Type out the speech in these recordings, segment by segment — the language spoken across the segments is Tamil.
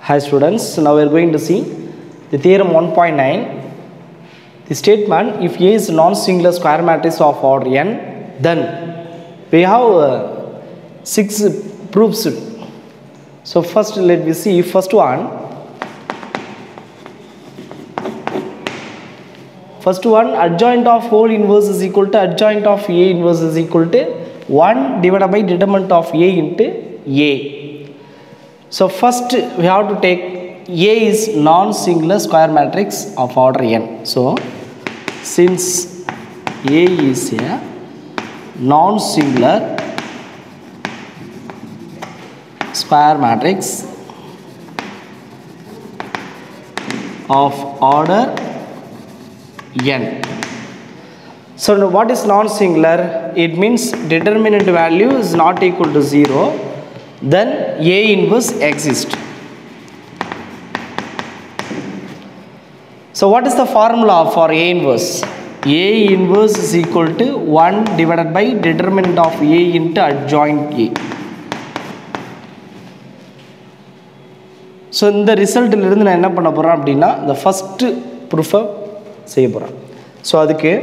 Hi students, now we are going to see the theorem 1.9. The statement, if A is non-singular square matrix of order n, then we have 6 proofs. So first let me see first one. First one, adjoint of whole inverse is equal to adjoint of A inverse is equal to 1 divided by determinant of A into A. So first we have to take A is non-singular square matrix of order n. So since A is a non-singular square matrix of order n. So now what is non-singular? It means determinant value is not equal to 0. Then A inverse exists. So what is the formula for A inverse? A inverse is equal to 1 divided by determinant of A into adjoint A. So in the result இருந்து நான் என்ன பண்ண போறேன் அப்படினா the first proof செய்ய போறேன். So அதுக்கு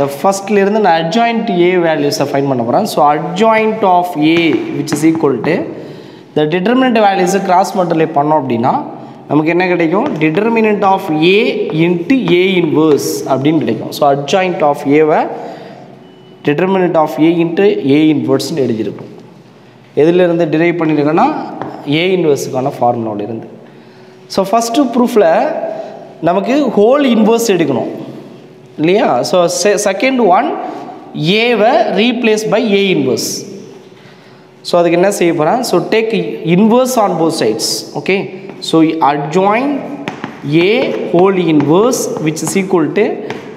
the first ல இருந்து நான் adjoint A values find பண்ண போறேன். So adjoint of A which is equal to the determinant values cross multiply பண்ணோம் அப்படினா நமக்கு என்ன கிடைக்கும்? Determinant of A into A inverse அப்படினு கிடைக்கும். So adjoint of A why determinant of A into A inverse னு எழுதிருக்கோம். எதில இருந்து derive பண்ணிருக்கோம்னா A inverse கான ஃபார்முலால இருந்து. So first proofல நமக்கு whole inverse எடுக்கணும். இல்லையா? So second one A why replace by A inverse. So அதுக்கு என்ன செய்ய போறேன்? So take inverse on both sides. Okay? So adjoint A whole inverse which is equal to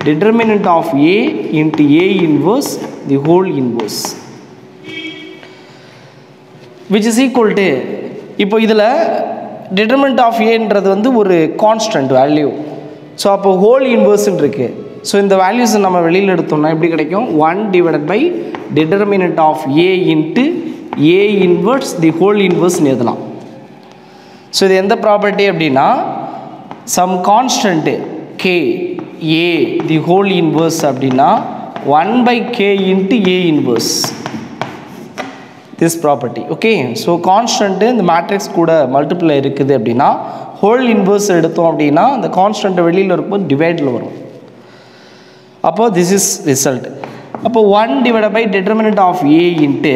determinant of A into A inverse the whole inverse which is equal to இப்போ இதில் determinant of A ன்றது வந்து ஒரு constant value. So அப்போ whole inverse இருக்கு. So இந்த values நம்ம வெளியில் எடுத்தோம்னா எப்படி கிடைக்கும்? 1 divided by determinant of A into A inverse the whole inverse னு எழுதலாம். So இது எந்த ப்ராப்பர்ட்டி அப்படின்னா some constant k A the whole inverse அப்படின்னா 1 by k into A inverse this property. Okay, so constant இந்த மேட்ரிக்ஸ் கூட மல்டிப்ளை இருக்குது அப்படின்னா whole inverse எடுத்தோம் அப்படின்னா அந்த கான்ஸ்டன்ட் வெளியில் இருக்கும்போது டிவைடில் வரும். அப்போ this is result. அப்போ 1 divided by determinant of A into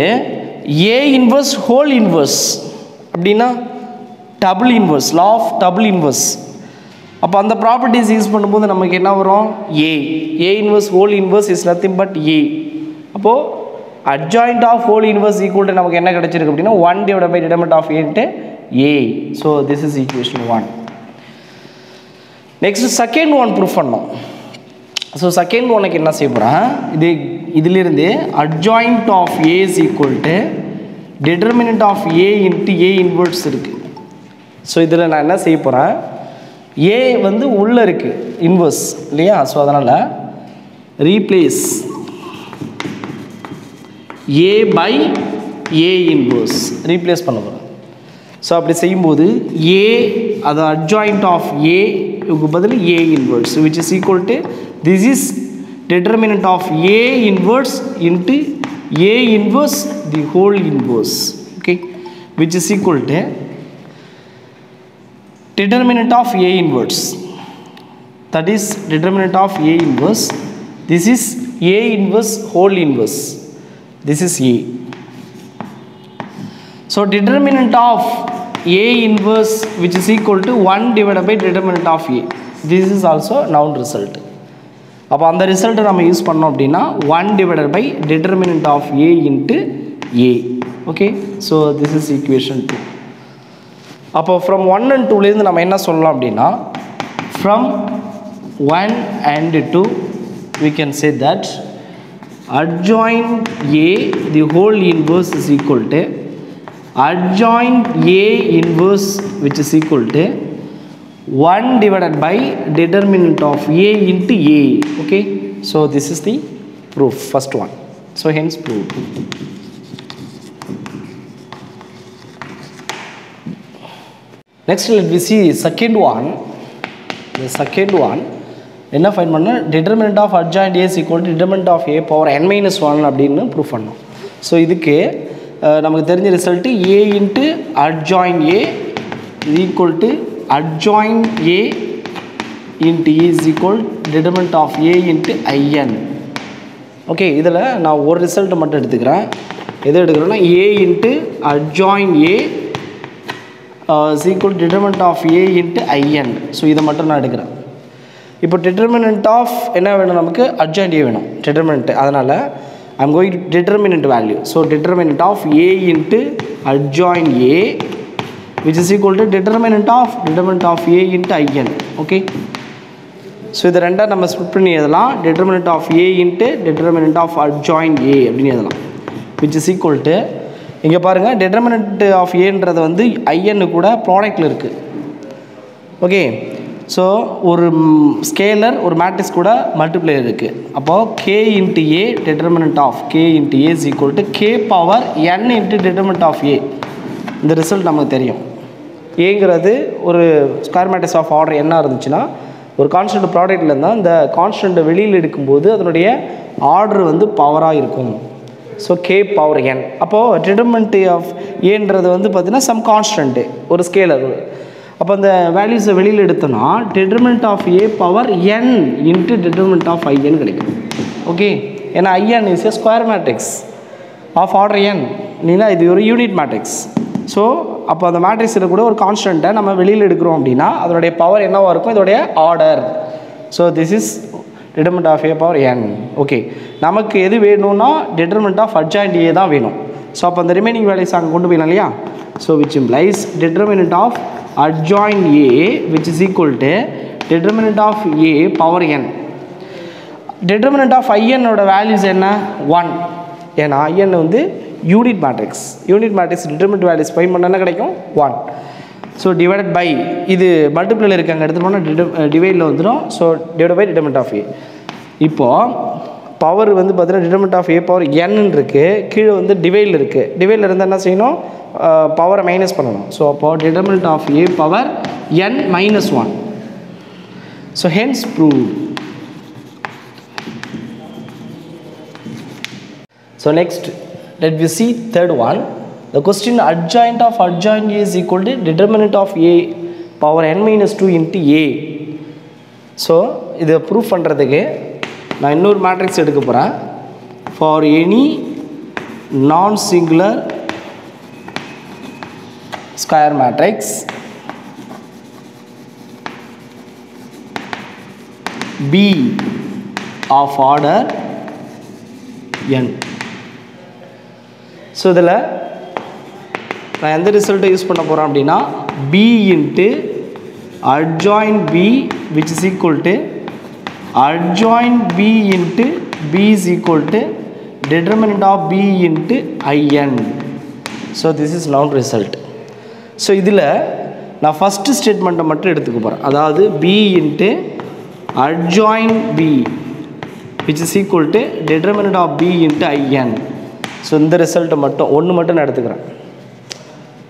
A inverse whole inverse அப்படின்னா double inverse, law of double inverse. அப்போ அந்த ப்ராப்பர்ட்டிஸ் யூஸ் பண்ணும்போது நமக்கு என்ன வரும்? A inverse whole inverse is nothing but A. அப்போ adjoint of whole inverse equal to நமக்கு என்ன கிடைச்சிருக்கு அப்படின்னா 1 divided by determinant of A into A. So this is equation 1. Next second one proof பண்ணோம். So second one என்ன செய்ய போறேன்? இதிலிருந்து adjoint of A is equal to determinant of A into A inverse இருக்கு. So இதில் நான் என்ன செய்ய போறேன்? A வந்து உள்ள இருக்கு inverse இல்லையா? So அதனால replace A by A inverse replace பண்ண போறேன். So அப்படி செய்யும்போது A அது adjoint of A க்கு பதில் A inverse which is equal to this is determinant of A inverse into A inverse the whole inverse. Okay, which is equal to determinant of A inverse, that is determinant of A inverse, this is A inverse whole inverse, this is A. So determinant of A inverse which is equal to 1 divided by determinant of A, this is also noun result. அப்போ அந்த ரிசல்ட்டை நம்ம யூஸ் பண்ணோம் அப்படின்னா 1 divided by determinant of A into A. Okay, so this is equation 2. அப்போ from 1 and 2 இருந்து நம்ம என்ன சொல்லலாம் அப்படின்னா from 1 and 2 we can say that adjoint A the whole inverse is equal to adjoint A inverse which is equal to 1 divided by determinant of A into A. Okay, so this is the proof, first one. So hence proved. Next let me see second one. The second one என்ன ஃபைண்ட் பண்ண determinant of adjoint A is equal to determinant of A power n minus 1 அப்படின்னு ப்ரூஃப் பண்ணோம். ஸோ இதுக்கு நமக்கு தெரிஞ்ச result A into adjoint A is equal to adjoint A into E is equal to determinant of A into IN. Okay, இதில் நான் ஒரு ரிசல்ட்டை மட்டும் எடுத்துக்கிறேன். எது எடுக்கிறேன்னா A into adjoint A is equal to determinant of A into IN. So இதை மட்டும் நான் எடுக்கிறேன். இப்போ determinant of என்ன வேணும் நமக்கு? adjoint A வேணும் determinant. அதனால் I'm going to determinant value. So determinant of A into adjoint A which is equal to determinant of A into IN. Okay. So இது ரெண்டாக நம்ம ஸ்பிட் பண்ணி எழுதலாம். determinant of A into determinant of adjoint A அப்படின்னு எழுதலாம். which is equal to இங்கே பாருங்கள் determinant of Aன்றது வந்து IN கூட ப்ராடக்டில் இருக்குது. ஓகே, ஸோ ஒரு ஸ்கேலர் ஒரு மேட்ரிக்ஸ் கூட மல்டிப்ளையர் இருக்குது. அப்போது K into A determinant of K into A is equal to K power N into determinant of A. இந்த ரிசல்ட் நமக்கு தெரியும். ஏங்கிறது ஒரு ஸ்கொயர் மேட்ரிக்ஸ் ஆஃப் ஆர்டர் என்ன இருந்துச்சுன்னா ஒரு கான்ஸ்டன்ட் ப்ராடக்டில் இருந்தால் இந்த கான்ஸ்டன்ட்டை வெளியில் எடுக்கும்போது அதனுடைய ஆர்டர் வந்து பவராக இருக்கும். So K power N. அப்போது determinant of Aன்றது வந்து பார்த்திங்கன்னா சம் கான்ஸ்டன்ட்டு ஒரு ஸ்கேலர். அப்போ அந்த வேல்யூஸை வெளியில் எடுத்தோன்னா determinant of A power N into determinant of IN கிடைக்கும். ஓகே, ஏன்னா IN is a square matrix of order N இல்லைன்னா இது ஒரு யூனிட் மேட்ரிக்ஸ். ஸோ அப்போ அந்த மேட்ரிக்ஸில் கூட ஒரு கான்ஸ்டன்ட்டை நம்ம வெளியில் எடுக்கிறோம் அப்படின்னா அதனுடைய பவர் என்னவாக இருக்கும்? இதோடைய order. So this is determinant of A power N. Okay, நமக்கு எது வேணும்னா determinant of adjoint A தான் வேணும். ஸோ அப்போ அந்த ரிமைனிங் வேல்யூஸ் அங்கே கொண்டு போயிடலாம் இல்லையா? So which implies determinant of adjoint A which is equal to determinant of A power N. determinant of IN ஓட வேல்யூஸ் என்ன? 1. ஏன்னா IN வந்து unit matrix. Unit matrix determinant values find பண்ண என்ன கிடைக்கும்? 1. ஸோ டிவைடட் பை இது மல்டிப்ளைல இருக்காங்க எடுத்து போனால் டிவைடில் வந்துடும். So divide by determinant of A. இப்போது பவர் வந்து பார்த்தீங்கன்னா determinant of A power n இருக்குது, கீழே வந்து டிவைடில் இருக்குது. டிவைடில் இருந்தால் என்ன செய்யணும்? பவரை மைனஸ் பண்ணணும். ஸோ அப்போது determinant of A power n minus 1. So hence proved. So next let we see third one. The question adjoint of adjoint A is equal to determinant of A power n minus 2 into A. So இதை ப்ரூஃப் பண்ணுறதுக்கு நான் இன்னொரு மேட்ரிக்ஸ் எடுக்க போகிறேன். ஃபார் எனி நான் singular square matrix B of order n. So இதில் நான் எந்த ரிசல்ட்டை யூஸ் பண்ண போகிறேன் அப்படின்னா B into adjoint B which is equal to adjoint B into B is equal to determinant of B into IN. So this is noun result. So இதில் நான் ஃபஸ்ட்டு ஸ்டேட்மெண்ட்டை மட்டும் எடுத்துக்க போகிறேன். அதாவது B into adjoint B which is equal to determinant of B into IN. So இந்த ரிசல்ட்டை மட்டும் ஒன்று மட்டும் நான் எடுத்துக்கிறேன்.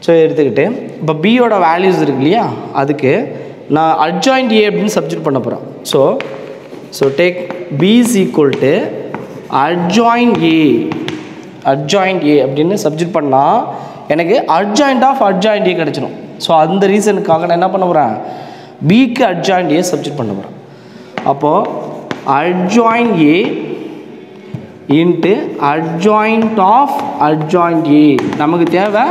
ஸோ எடுத்துக்கிட்டு இப்போ பியோட வேல்யூஸ் இருக்கு இல்லையா, அதுக்கு நான் adjoint A அப்படின்னு சப்ஜெக்ட் பண்ண போகிறேன். So take B is equal to adjoint A அப்படின்னு சப்ஜெக்ட் பண்ணால் எனக்கு adjoint of adjoint A கிடச்சிடும். ஸோ அந்த ரீசனுக்காக நான் என்ன பண்ண போகிறேன்? பிக்கு adjoint A சப்ஜெக்ட் பண்ண போகிறேன். அப்போது adjoint A into adjoint of adjoint A. நமக்கு தேவை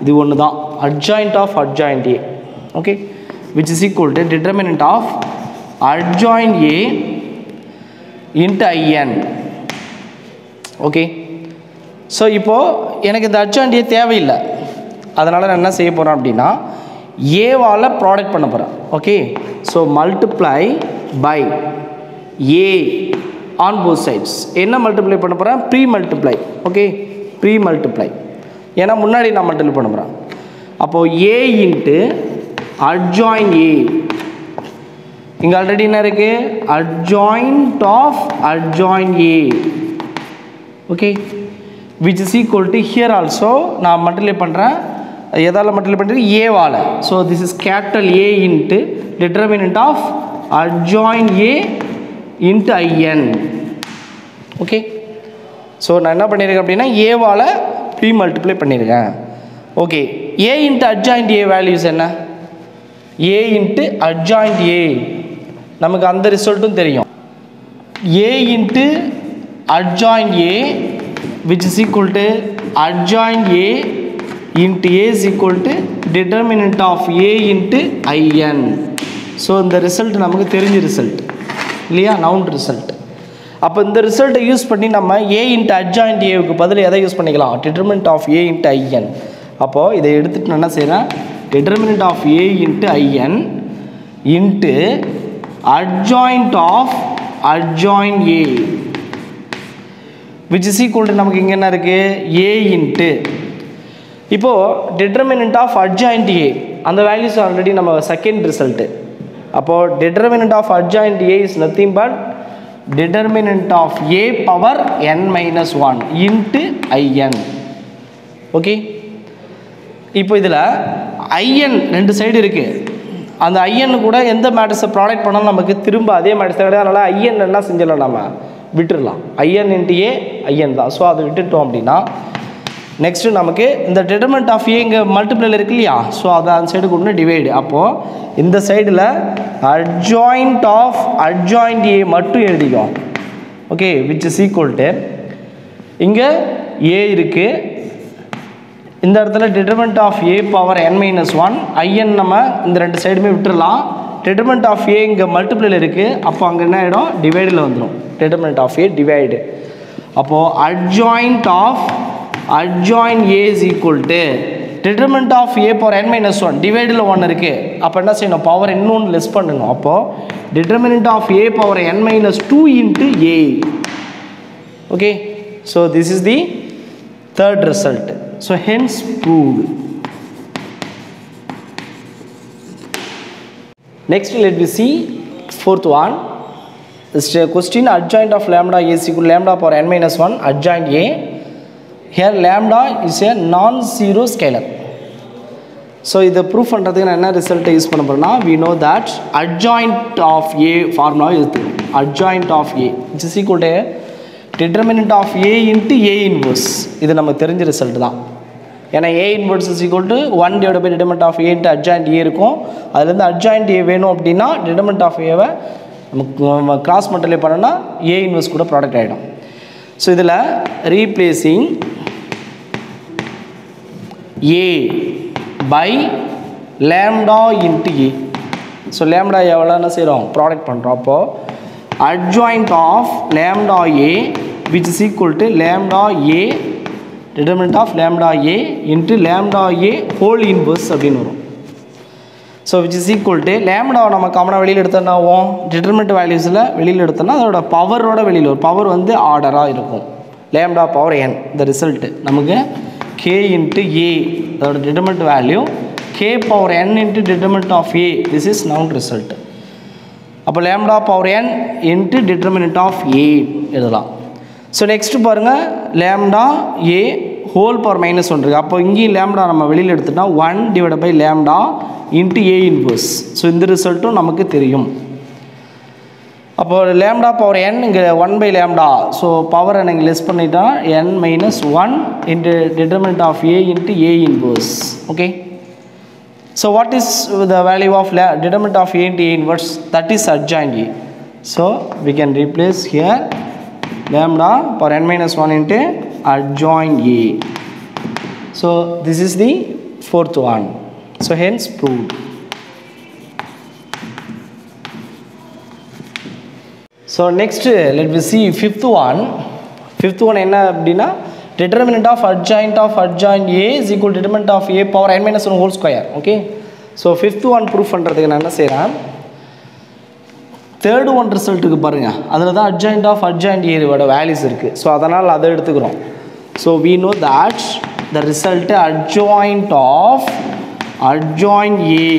இது ஒன்று தான், adjoint of adjoint A. Okay, which is equal to determinant of adjoint A into IN. Okay, so இப்போது எனக்கு இந்த adjoint A தேவையில்லை. அதனால் நான் என்ன செய்ய போகிறேன் அப்படின்னா ஏவால் ப்ராடக்ட் பண்ண போகிறேன். Okay, so multiply by A on both sides. என்ன மல்டிப்ளை பண்ண போகிறேன்? Pre multiply. Okay, pre multiply, ஏன்னா முன்னாடி நான் மல்டிப்ளை பண்ண போகிறேன். அப்போது A இன்ட்டு adjoint A, இங்கே ஆல்ரெடி என்ன இருக்குது? adjoint of adjoint A. Okay, which is equal to here also நான் மல்டிப்ளை பண்ணுறேன் எதால் மல்டிப்ளை பண்ணிருக்கு ஏவால். So this is capital A into determinant of adjoint A into IN. Okay, so நான் என்ன பண்ணியிருக்கேன் அப்படின்னா ஏவால் ப்ரீ மல்டிப்ளை பண்ணியிருக்கேன். Okay, A into adjoint A values என்ன? ஏ இன்ட்டு அட்ஜாயிண்ட் ஏ நமக்கு அந்த ரிசல்ட்டும் தெரியும். A into adjoint A which is equal to adjoint A into A is equal to determinant of A into IN. So இந்த ரிசல்ட் நமக்கு தெரிஞ்ச ரிசல்ட் இல்லையா, நவுன் ரிசல்ட். அப்போ இந்த ரிசல்ட்டை யூஸ் பண்ணி நம்ம A into adjoint Aவுக்கு பதில் எதை யூஸ் பண்ணிக்கலாம்? determinant of A into IN. அப்போது இதை எடுத்துகிட்டு நான் என்ன செய்கிறேன், determinant of A into IN into adjoint of adjoint A which is equal to நமக்கு இங்கே என்ன இருக்குது, A into இப்போது determinant of adjoint A அந்த வேல்யூஸ் ஆல்ரெடி நம்ம செகண்ட் ரிசல்ட்டு. அப்போது determinant of adjoint A is nothing but determinant of A power n minus 1 into IN. Okay, இப்போ இதில் IN ரெண்டு சைடு இருக்குது. அந்த IN கூட எந்த மேட்ரிக்ஸை ப்ராடக்ட் பண்ணாலும் நமக்கு திரும்ப அதே மேட்ரிக்ஸ் கிடையாது. அதனால் IN என்ன செஞ்சிடலாம், நம்ம விட்டுடலாம். IN into A IN தான். ஸோ அதை விட்டுட்டோம் அப்படின்னா நெக்ஸ்ட்டு நமக்கு இந்த டிட்டர்மினன்ட் ஆஃப் ஏ இங்கே மல்டிப்ளைல இருக்கு இல்லையா, ஸோ அதை அந்த சைடு கொண்டு டிவைடு. அப்போது இந்த சைடில் அட்ஜாயிண்ட் ஆஃப் அட்ஜாயிண்ட் ஏ மட்டும் எழுதிக்கும். Okay, which is equal to இங்கே ஏ இருக்குது, இந்த இடத்துல determinant of A power n minus 1 IN நம்ம இந்த ரெண்டு சைடுமே விட்டுடலாம். டிட்டர்மினன்ட் ஆஃப் ஏ இங்கே மல்டிப்ளைல இருக்குது, அப்போ அங்கே என்ன ஆகிடும், டிவைடில் வந்துடும். Determinant of A divide. அப்போது adjoint of adjoint A is equal to determinant of A power n minus 1 டிவைடில் 1 இருக்குது. அப்போ என்ன செய்யணும், பவர் இன்னொன்று லெஸ் பண்ணணும். அப்போது determinant of A power n minus 2 into A. okay, so this is the third result. So hence proved. Next let me see fourth one. This question, adjoint of lambda A is equal to lambda power n minus 1 adjoint A. Here lambda is a non-zero scalar. So இதை ப்ரூஃப் பண்ணுறதுக்கு நான் என்ன ரிசல்ட்டை யூஸ் பண்ண போகிறேன்னா, we know that adjoint of A formula இருக்குது. adjoint of A which is equal to determinant of A into A inverse. இது நமக்கு தெரிஞ்ச ரிசல்ட் தான். ஏன்னா A inverse is equal to 1 divided by determinant of A into adjoint A இருக்கும். அதுலேருந்து adjoint A வேணும் அப்படின்னா determinant of Aவை நமக்கு கிராஸ் மல்டிப்ளை பண்ணோன்னா A inverse கூட ப்ராடக்ட் ஆகிடும். ஸோ இதில் replacing A by lambda into A. So lambda எவ்வளோன்னு செய்கிறோம், ப்ராடக்ட் பண்ணுறோம். அப்போது adjoint of lambda A which is equal to lambda A determinant of lambda A into lambda A whole inverse அப்படின்னு வரும். So which is equal to lambda நம்ம காமனாக வெளியில் எடுத்தோன்னா ஆகும், டிட்டர்மினன்ட் வேல்யூஸில் வெளியில் எடுத்தோன்னா அதோட பவரோட வெளியில் வரும். பவர் வந்து ஆர்டராக இருக்கும். lambda பவர் n இந்த ரிசல்ட்டு நமக்கு k into A அதோட determinant value, k power n into determinant of A. this is noun result. அப்போ lambda power n into determinant of A எழுதலாம். ஸோ நெக்ஸ்ட்டு பாருங்கள், lambda A whole power minus 1 இருக்குது. அப்போ இங்கேயும் lambda நம்ம வெளியில் எடுத்துட்டோம்னா 1 divided by lambda into A inverse. So இந்த ரிசல்ட்டும் நமக்கு தெரியும். அப்போது lambda பவர் n இங்கே 1 by lambda, ஸோ பவரை நீங்கள் லெஸ் பண்ணிட்டா n minus 1 into determinant of A into A inverse. okay, so what is the value of determinant of A into A inverse? That is adjoint A. So we can replace here lambda power n minus 1 into adjoint A. So this is the fourth one. So hence proved. So next let me see fifth one. Fifth one என்ன அப்படின்னா, determinant of adjoint A is equal to determinant of A power n minus 1 whole square. okay, so fifth one proof பண்ணுறதுக்கு நான் என்ன செய்கிறேன், தேர்டு ஒன் ரிசல்ட்டுக்கு பாருங்கள், அதில் தான் adjoint A ஓட வேல்யூஸ் இருக்குது. ஸோ அதனால் அதை எடுத்துக்கிறோம். So we know that the result adjoint of adjoint A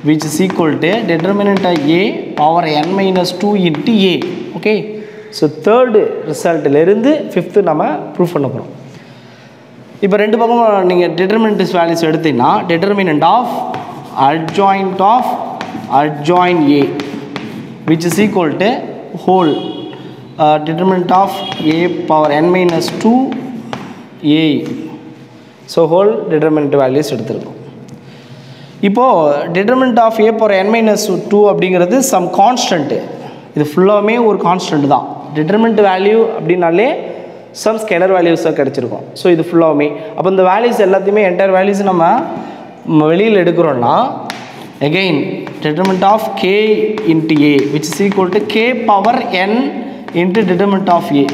which is equal to determinant of A power n minus 2 into A. okay, so third ரிசல்ட்டில் இருந்து ஃபிஃப்த்து நம்ம ப்ரூஃப் பண்ண போகிறோம். இப்போ ரெண்டு பக்கமும் நீங்கள் டிட்டர்மினன்ட் வேல்யூஸ் எடுத்தீங்கன்னா determinant of adjoint A which is equal to whole determinant of A power n minus 2 A. So whole determinant values எடுத்துருக்கோம். இப்போது determinant of A power n minus 2 அப்படிங்கிறது சம் கான்ஸ்டன்ட்டு. இது ஃபுல்லாகவே ஒரு கான்ஸ்டன்ட் தான். டிட்டர்மினன்ட் வேல்யூ அப்படின்னாலே சம் ஸ்கேலர் வேல்யூஸாக கிடச்சிருக்கும். ஸோ இது ஃபுல்லாகவே அப்போ இந்த வேல்யூஸ் எல்லாத்தையுமே என்டையர் வேல்யூஸ் நம்ம வெளியில் எடுக்கிறோன்னா again determinant of k into A which is equal to k power n into determinant of A.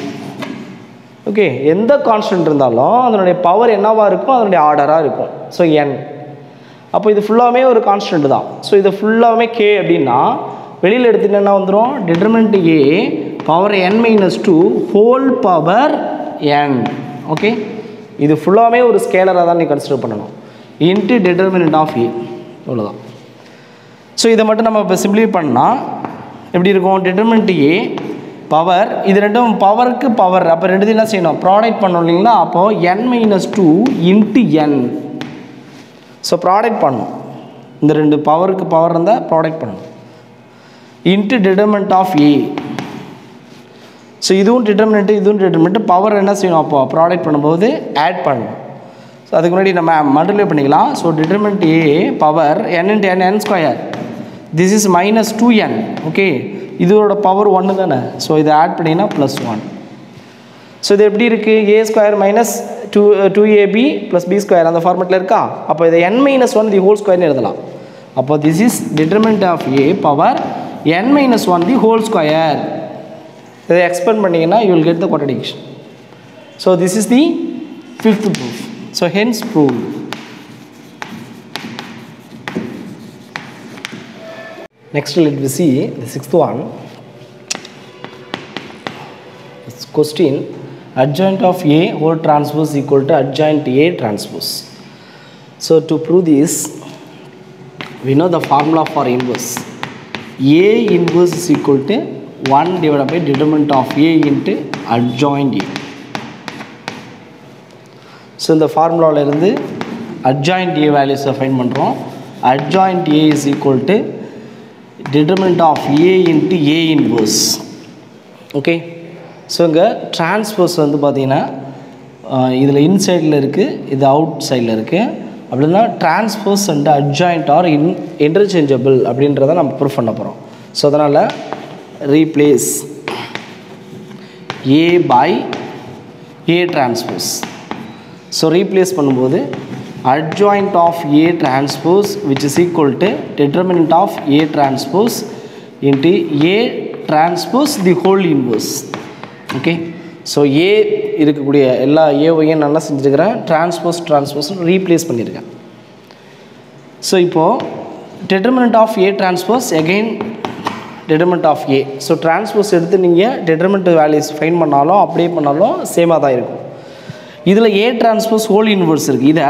Okay, எந்த கான்ஸ்டன்ட் இருந்தாலும் அதனுடைய பவர் என்னவாக இருக்கும், அதனுடைய ஆர்டராக இருக்கும். So n. அப்போ இது ஃபுல்லாகவே ஒரு கான்ஸ்டன்ட் தான். ஸோ இது ஃபுல்லாகவே k அப்படின்னா வெளியில் எடுத்துகிட்டு என்ன வந்துடும், determinant A power n minus 2 whole power n. Okay, இது ஃபுல்லாகவே ஒரு ஸ்கேலராக தான் நீ கன்சிடர் பண்ணணும். இன்ட்டு determinant of A அவ்வளோதான். ஸோ இதை மட்டும் நம்ம இப்போ சிம்பிளிஃபை பண்ணால் எப்படி இருக்கும், determinant A பவர், இது ரெண்டும் பவருக்கு பவர், அப்போ ரெண்டுத்தையும் என்ன செய்யணும், ப்ராடக்ட் பண்ணணும் இல்லைங்களா. அப்போது n minus 2 into n. So product பண்ணணும், இந்த ரெண்டு பவருக்கு பவர் இருந்தால் ப்ராடக்ட் பண்ணணும். Into determinant of A. So இதுவும் டிட்டர்மினன்ட்டு இதுவும் டிட்டர்மினன்ட்டு, பவர் என்ன செய்யணும், அப்போ ப்ராடக்ட் பண்ணும்போது ஆட் பண்ணணும். ஸோ அதுக்கு முன்னாடி நம்ம மல்டிப்ளை பண்ணிக்கலாம். So determinant A power n into n n square, this is minus 2n. Okay, இதோட பவர் 1 தானே. ஸோ இதை ஆட் பண்ணிங்கன்னா ப்ளஸ் 1. ஸோ இது எப்படி இருக்குது, a square minus 2ab plus b square அந்த ஃபார்மெட்டில் இருக்கா. அப்போ இதை n minus 1 தி ஹோல் ஸ்கொயர்னு எழுதலாம். அப்போ this is determinant of A power n minus 1 the whole square. இதை எக்ஸ்பெண்ட் பண்ணிங்கன்னா you will get the contradiction. So this is the fifth proof. So hence proved. Next let me see the sixth one. This question, adjoint of A whole transpose equal to adjoint A transpose. So to prove this, we know the formula for inverse. A inverse is equal to 1 divided by determinant of A into adjoint A. So இந்த ஃபார்முலாவில் இருந்து adjoint A வேல்யூஸை ஃபைண்ட் பண்ணுறோம். adjoint A is equal to determinant of A into A inverse. Okay, so இங்கே டிரான்ஸ்போஸ் வந்து பார்த்தீங்கன்னா இதில் இன்சைடில் இருக்குது, இது அவுட் சைடில் இருக்குது. அப்படின்னா transpose and adjoint are interchangeable அப்படின்றத நம்ம ப்ரூஃப் பண்ண போகிறோம். ஸோ அதனால் replace A by A transpose. So replace பண்ணும்போது adjoint of A transpose which is equal to determinant of A transpose into A transpose the whole inverse. Okay, so A இருக்கக்கூடிய எல்லா ஏவையும் நல்லா செஞ்சுருக்கிறேன், டிரான்ஸ்போஸ் ரீப்ளேஸ் பண்ணியிருக்கேன். ஸோ இப்போது determinant of A transpose again determinant of A. So transpose எடுத்து நீங்கள் determinant வேல்யூஸ் ஃபைன் பண்ணாலும் அப்படியே பண்ணாலும் சேமாக தான் இருக்கும். இதில் A transpose ஹோல் இன்வர்ஸ் இருக்குது, இதை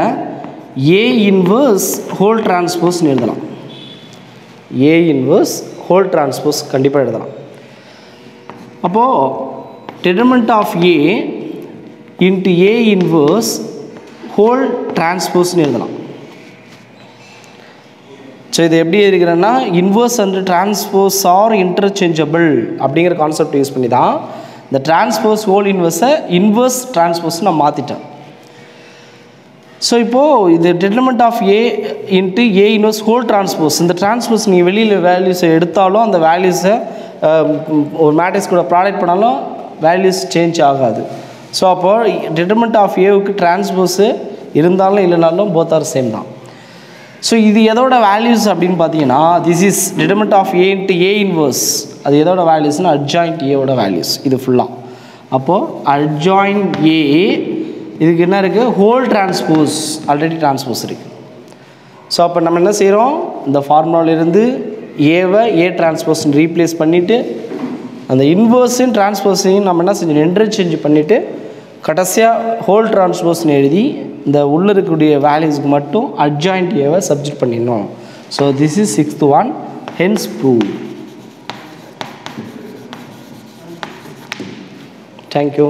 A inverse ஹோல் டிரான்ஸ்போஸ்னு எழுதலாம். A inverse ஹோல் டிரான்ஸ்போஸ் கண்டிப்பாக எழுதலாம். அப்போது determinant of A into A inverse whole டிரான்ஸ்போஸ்னு எழுதலாம். ஸோ இது எப்படி இருக்கிறேன்னா inverse and transpose are interchangeable அப்படிங்கிற கான்செப்ட் யூஸ் பண்ணி தான் இந்த டிரான்ஸ்போஸ் ஹோல் இன்வர்ஸை இன்வர்ஸ் டிரான்ஸ்போஸ் நான் மாற்றிட்டேன். ஸோ இப்போது இது determinant of A into A inverse whole transpose, இந்த டிரான்ஸ்போஸ் நீங்கள் வெளியில் வேல்யூஸை எடுத்தாலும் அந்த வேல்யூஸை ஒரு மேட்ரிக்ஸ் கூட ப்ராடக்ட் பண்ணாலும் வேல்யூஸ் சேஞ்ச் ஆகாது. ஸோ அப்போது determinant of Aவுக்கு டிரான்ஸ்போஸு இருந்தாலும் இல்லைனாலும் போத் ஆர் சேம் தான். ஸோ இது எதோட வேல்யூஸ் அப்படின்னு பார்த்தீங்கன்னா this is determinant of A into A inverse. அது எதோட வேல்யூஸ்னால் adjoint Aவோட வேல்யூஸ் இது ஃபுல்லாக. அப்போது adjoint A இதுக்கு என்ன இருக்குது, ஹோல் டிரான்ஸ்போஸ், ஆல்ரெடி டிரான்ஸ்போஸ் இருக்குது. ஸோ அப்போ நம்ம என்ன செய்கிறோம், இந்த ஃபார்முலாவிலிருந்து ஏவை A டிரான்ஸ்போஸ்ன்னு ரீப்ளேஸ் பண்ணிவிட்டு அந்த இன்வர்ஸையும் டிரான்ஸ்போஸையும் நம்ம என்ன செஞ்சோம், இன்டர்சேஞ்ச் பண்ணிவிட்டு கடைசியாக ஹோல் டிரான்ஸ்போஸ்ன்னு எழுதி இந்த உள்ள இருக்கக்கூடிய வேல்யூஸ்க்கு மட்டும் adjoint Aவை சப்ஜெக்ட் பண்ணிடணும். So this is sixth one, hence prove. Thank you.